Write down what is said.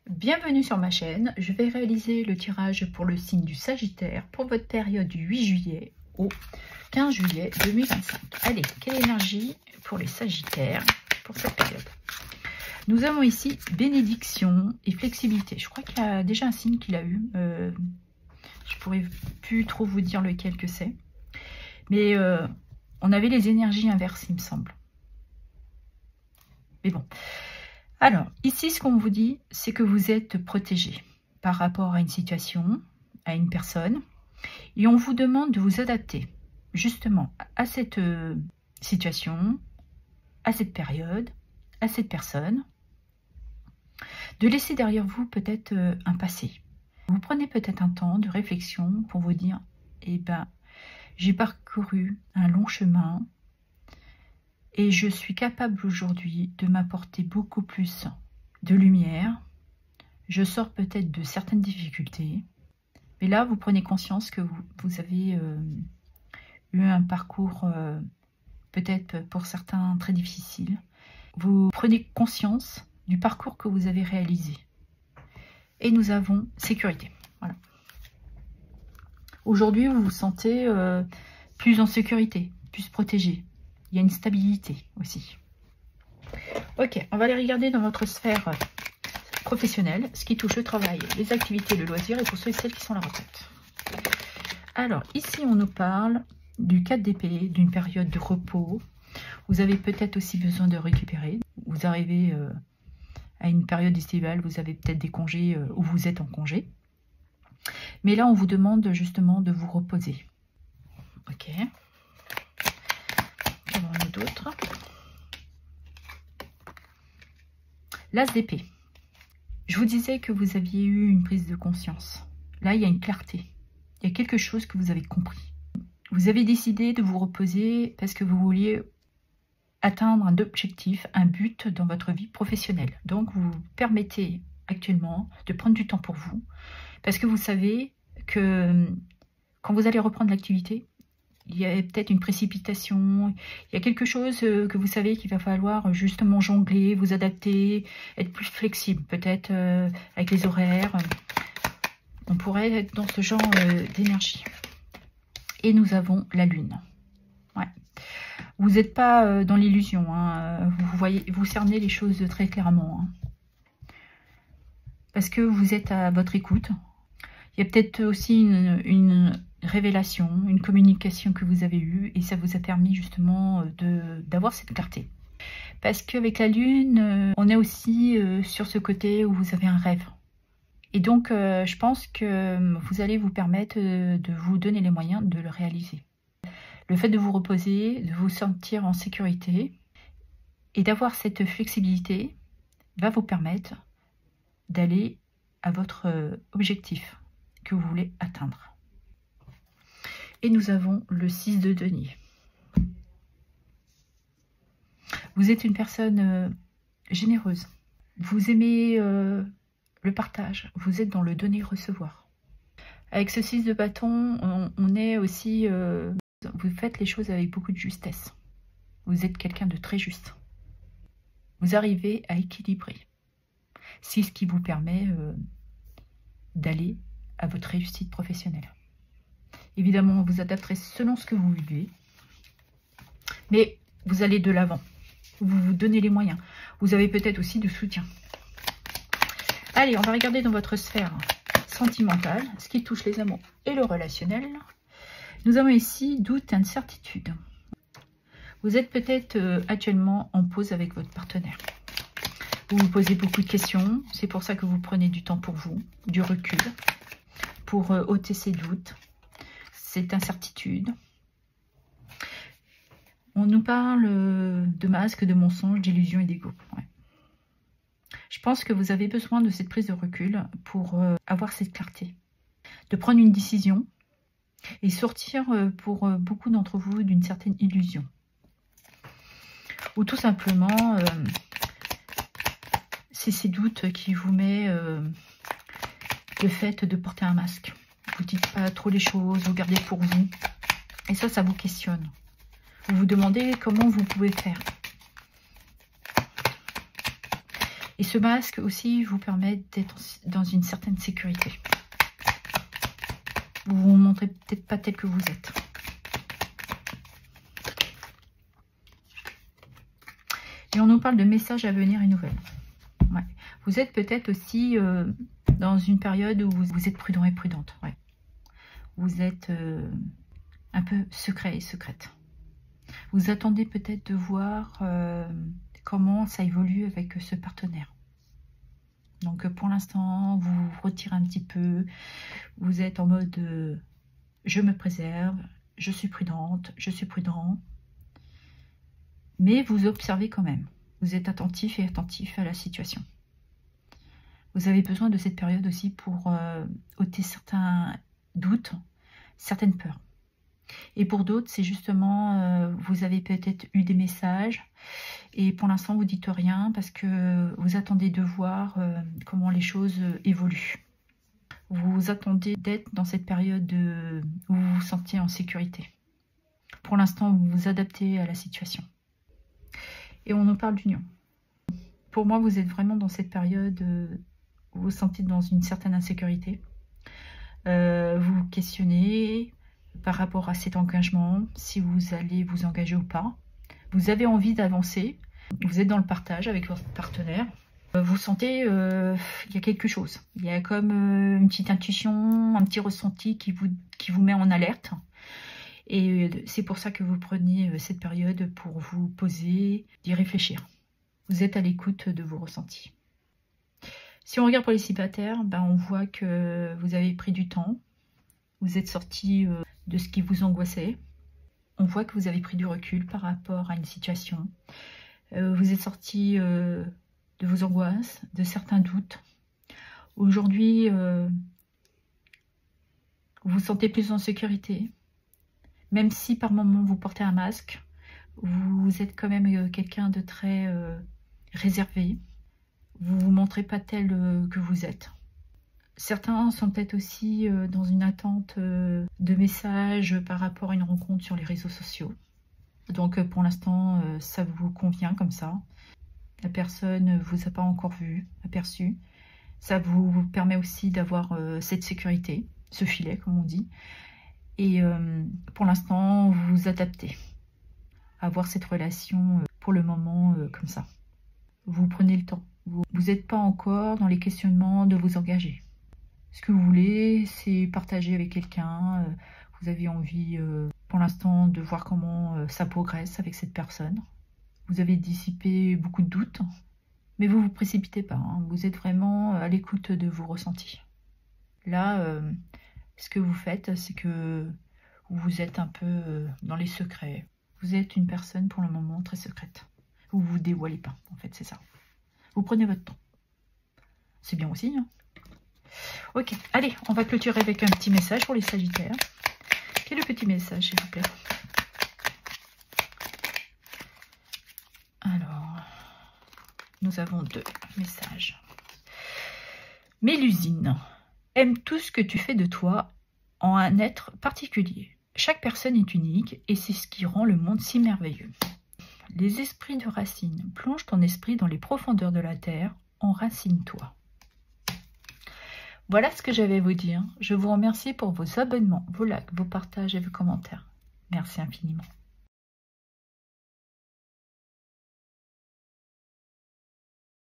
Bienvenue sur ma chaîne. Je vais réaliser le tirage pour le signe du Sagittaire pour votre période du 8 juillet au 15 juillet 2025. Allez, quelle énergie pour les Sagittaires pour cette période? Nous avons ici bénédiction et flexibilité. Je crois qu'il y a déjà un signe qu'il a eu. Je pourrais plus trop vous dire lequel que c'est. Mais on avait les énergies inverses, il me semble. Mais bon. Alors, ici, ce qu'on vous dit, c'est que vous êtes protégé par rapport à une situation, à une personne. Et on vous demande de vous adapter justement à cette situation, à cette période, à cette personne. De laisser derrière vous peut-être un passé. Vous prenez peut-être un temps de réflexion pour vous dire, eh ben, j'ai parcouru un long chemin et je suis capable aujourd'hui de m'apporter beaucoup plus de lumière. Je sors peut-être de certaines difficultés. Mais là, vous prenez conscience que vous avez eu un parcours peut-être pour certains très difficile. Vous prenez conscience du parcours que vous avez réalisé. Et nous avons sécurité. Voilà. Aujourd'hui, vous vous sentez plus en sécurité, plus protégé. Il y a une stabilité aussi. Ok, on va aller regarder dans votre sphère professionnelle, ce qui touche le travail, les activités, le loisir et pour ceux et celles qui sont à la retraite. Alors, ici, on nous parle du 4 d'épée, d'une période de repos. Vous avez peut-être aussi besoin de récupérer. Vous arrivez à une période estivale, vous avez peut-être des congés où vous êtes en congé. Mais là, on vous demande justement de vous reposer. Ok. D'autres. L'as d'épée. Je vous disais que vous aviez eu une prise de conscience. Là, il y a une clarté. Il y a quelque chose que vous avez compris. Vous avez décidé de vous reposer parce que vous vouliez atteindre un objectif, un but dans votre vie professionnelle. Donc, vous vous permettez actuellement de prendre du temps pour vous parce que vous savez que quand vous allez reprendre l'activité, il y a peut-être une précipitation, il y a quelque chose que vous savez qu'il va falloir justement jongler, vous adapter, être plus flexible, peut-être avec les horaires. On pourrait être dans ce genre d'énergie. Et nous avons la lune. Ouais. Vous n'êtes pas dans l'illusion, hein. Vous cernez les choses très clairement. Hein. Parce que vous êtes à votre écoute. Il y a peut-être aussi une révélation, une communication que vous avez eue et ça vous a permis justement d'avoir cette clarté. Parce qu'avec la lune, on est aussi sur ce côté où vous avez un rêve. Et donc, je pense que vous allez vous permettre de vous donner les moyens de le réaliser. Le fait de vous reposer, de vous sentir en sécurité et d'avoir cette flexibilité va vous permettre d'aller à votre objectif que vous voulez atteindre. Et nous avons le 6 de denier. Vous êtes une personne généreuse. Vous aimez le partage. Vous êtes dans le donner-recevoir. Avec ce 6 de bâton, on est aussi... vous faites les choses avec beaucoup de justesse. Vous êtes quelqu'un de très juste. Vous arrivez à équilibrer. C'est ce qui vous permet d'aller à votre réussite professionnelle. Évidemment, vous adapterez selon ce que vous vivez. Mais vous allez de l'avant. Vous vous donnez les moyens. Vous avez peut-être aussi de soutien. Allez, on va regarder dans votre sphère sentimentale, ce qui touche les amours et le relationnel. Nous avons ici doute et incertitude. Vous êtes peut-être actuellement en pause avec votre partenaire. Vous vous posez beaucoup de questions. C'est pour ça que vous prenez du temps pour vous, du recul, pour ôter ces doutes, cette incertitude. On nous parle de masques, de mensonges, d'illusions et d'ego. Ouais. Je pense que vous avez besoin de cette prise de recul pour avoir cette clarté, de prendre une décision et sortir pour beaucoup d'entre vous d'une certaine illusion. Ou tout simplement, c'est ces doutes qui vous met le fait de porter un masque. Vous ne dites pas trop les choses, vous gardez pour vous. Et ça vous questionne. Vous vous demandez comment vous pouvez faire. Et ce masque aussi vous permet d'être dans une certaine sécurité. Vous vous montrez peut-être pas tel que vous êtes. Et on nous parle de messages à venir et nouvelles. Ouais. Vous êtes peut-être aussi dans une période où vous êtes prudent et prudente. Ouais. Vous êtes un peu secret et secrète. Vous attendez peut-être de voir comment ça évolue avec ce partenaire. Donc pour l'instant, vous vous retirez un petit peu. Vous êtes en mode je me préserve, je suis prudente, je suis prudent. Mais vous observez quand même. Vous êtes attentif et attentif à la situation. Vous avez besoin de cette période aussi pour ôter certains doutes, certaines peurs. Et pour d'autres, c'est justement, vous avez peut-être eu des messages et pour l'instant, vous ne dites rien parce que vous attendez de voir comment les choses évoluent. Vous attendez d'être dans cette période où vous vous sentez en sécurité. Pour l'instant, vous vous adaptez à la situation. Et on nous parle d'union. Pour moi, vous êtes vraiment dans cette période où vous vous sentez dans une certaine insécurité. Vous vous questionnez par rapport à cet engagement, si vous allez vous engager ou pas. Vous avez envie d'avancer, vous êtes dans le partage avec votre partenaire. Vous sentez il y a quelque chose. Il y a comme une petite intuition, un petit ressenti qui vous met en alerte. Et c'est pour ça que vous prenez cette période pour vous poser, d'y réfléchir. Vous êtes à l'écoute de vos ressentis. Si on regarde pour les célibataires, ben on voit que vous avez pris du temps. Vous êtes sorti de ce qui vous angoissait. On voit que vous avez pris du recul par rapport à une situation. Vous êtes sorti de vos angoisses, de certains doutes. Aujourd'hui, vous vous sentez plus en sécurité. Même si par moment vous portez un masque, vous êtes quand même quelqu'un de très réservé. Vous ne vous montrez pas tel que vous êtes. Certains sont peut-être aussi dans une attente de messages par rapport à une rencontre sur les réseaux sociaux. Donc pour l'instant, ça vous convient comme ça. La personne ne vous a pas encore vu, aperçu. Ça vous permet aussi d'avoir cette sécurité, ce filet comme on dit. Et pour l'instant, vous vous adaptez à avoir cette relation pour le moment comme ça. Vous prenez le temps. Vous n'êtes pas encore dans les questionnements de vous engager. Ce que vous voulez, c'est partager avec quelqu'un. Vous avez envie, pour l'instant, de voir comment ça progresse avec cette personne. Vous avez dissipé beaucoup de doutes, mais vous ne vous précipitez pas. Hein. Vous êtes vraiment à l'écoute de vos ressentis. Là, ce que vous faites, c'est que vous êtes un peu dans les secrets. Vous êtes une personne, pour le moment, très secrète. Vous ne vous dévoilez pas, en fait, c'est ça. Vous prenez votre temps. C'est bien aussi, hein. Ok, allez, on va clôturer avec un petit message pour les Sagittaires. Quel est le petit message, s'il vous plaît? Alors, nous avons 2 messages. Mélusine, aime tout ce que tu fais de toi en un être particulier. Chaque personne est unique et c'est ce qui rend le monde si merveilleux. Les esprits de racine, plonge ton esprit dans les profondeurs de la terre, enracine-toi. Voilà ce que j'avais à vous dire. Je vous remercie pour vos abonnements, vos likes, vos partages et vos commentaires. Merci infiniment.